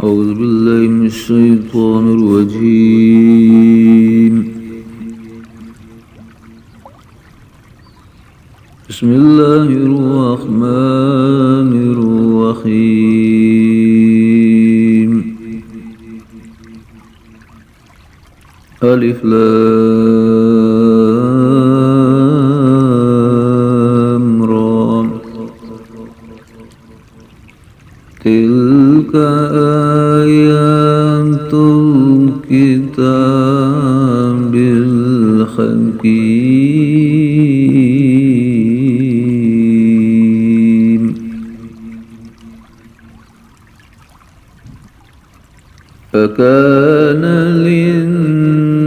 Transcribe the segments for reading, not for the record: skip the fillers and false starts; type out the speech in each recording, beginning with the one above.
أعوذ بالله من الشيطان الرجيم. بسم الله الرحمن الرحيم. ألف لام را. تلك آيات الكتاب الحكيم. فكان للناس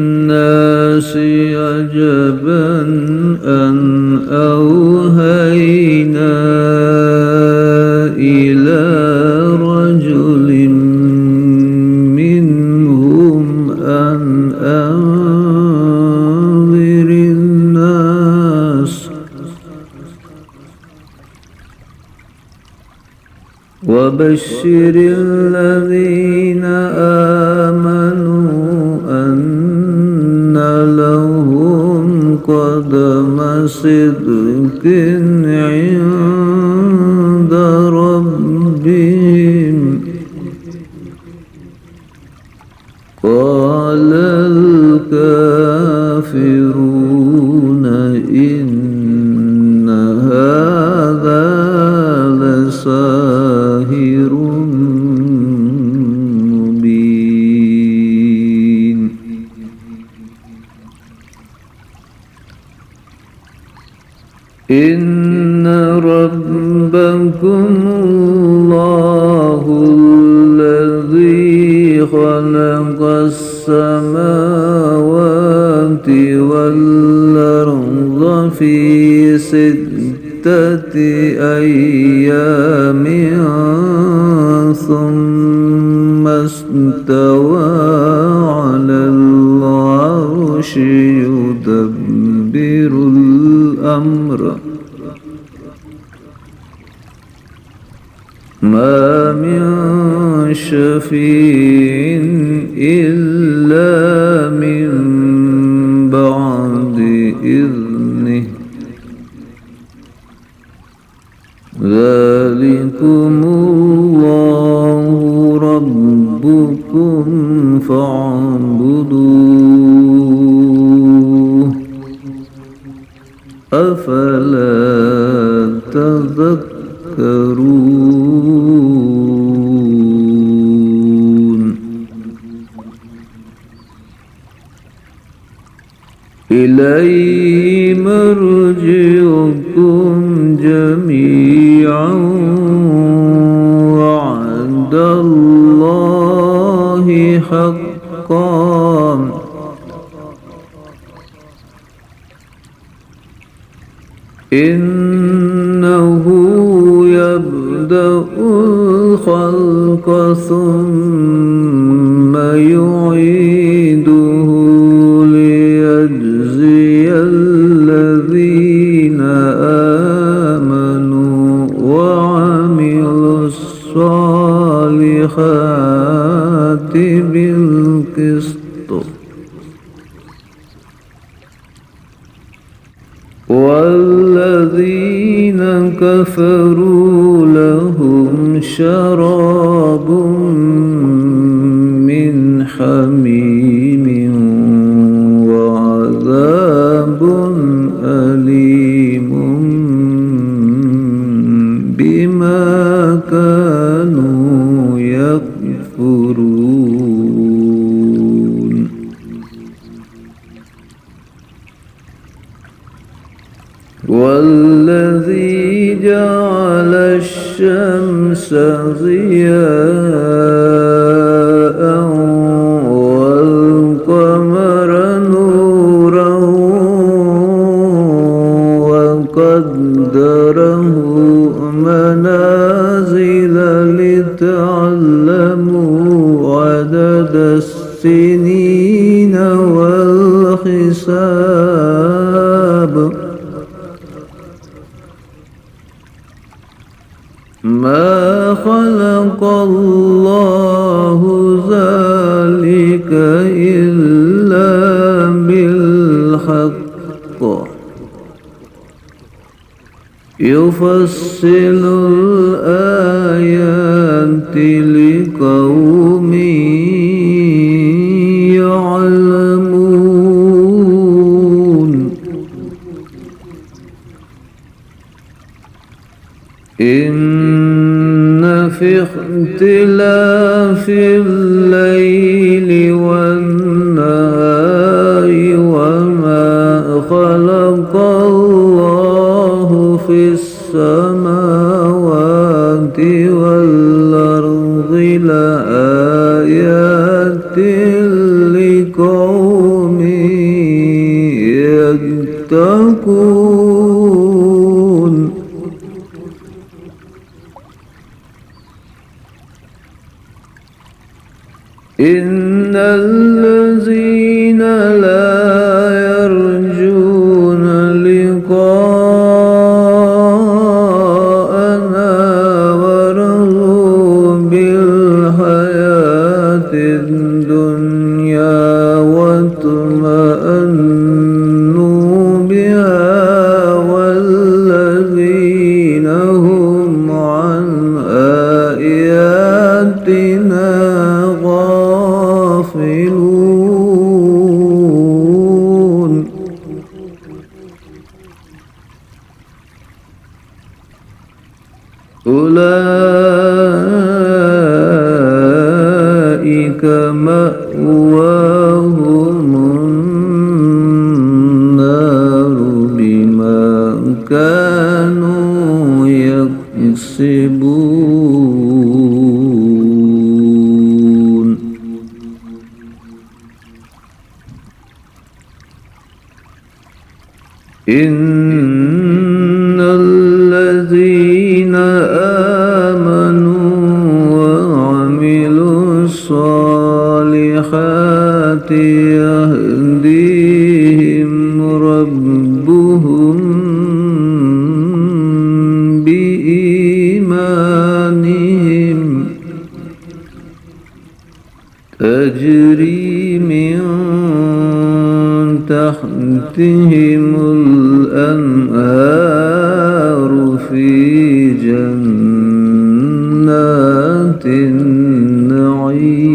عجبا أن أوحينا إلى رجل منهم أن أنذر الناس وبشر الذين آمنوا أن لهم قدم صدق عند ربهم. قال الكافرون إن هذا لساحر مبين. إن ربكم الله الذي خلق السماوات والأرض في 6 أيام ثم استوى على العرش يدبر الأمر ما من شفيع إلا من بعد إذنه. ذلكم الله ربكم فاعبدوه أفلا تذكرون. إليه مرجعكم جميعا وعد الله حقا. إنه يبدأ الخلق ثم يعيده ليجزي الذين آمنوا وعملوا الصالحات بالقسط. والذين كفروا لهم شراب من حميم وعذاب أليم بما كانوا يكفرون. والذي جعل الشمس ضياء والقمر نورا وقدره منازل لتعلموا عدد السنين والحساب. ما خلق الله يفصل الآيات لقوم يعلمون إن في اختلاف الليل والنهار وما خلق الله في السماوات والأرض لآيات لقوم يتقون إن الذين لا يرجون لقاءنا ورضوا بالحياة الدنيا واطمأنوا بها والذين هم عن آياتنا غافلون أولئك مأواهم النار بما كانوا يكسبون إن الذين آمنوا وعملوا الصالحات يهديهم ربهم بإيمانهم تجري من تحتهم الأنهار في جنات النعيم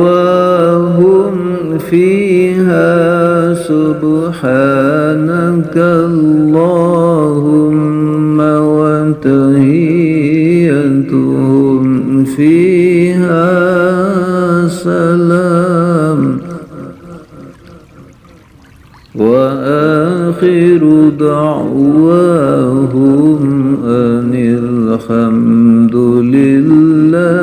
دعواهم فيها سبحانك اللهم وتحيتهم فيها سلام وآخر دعواهم أن الحمد لله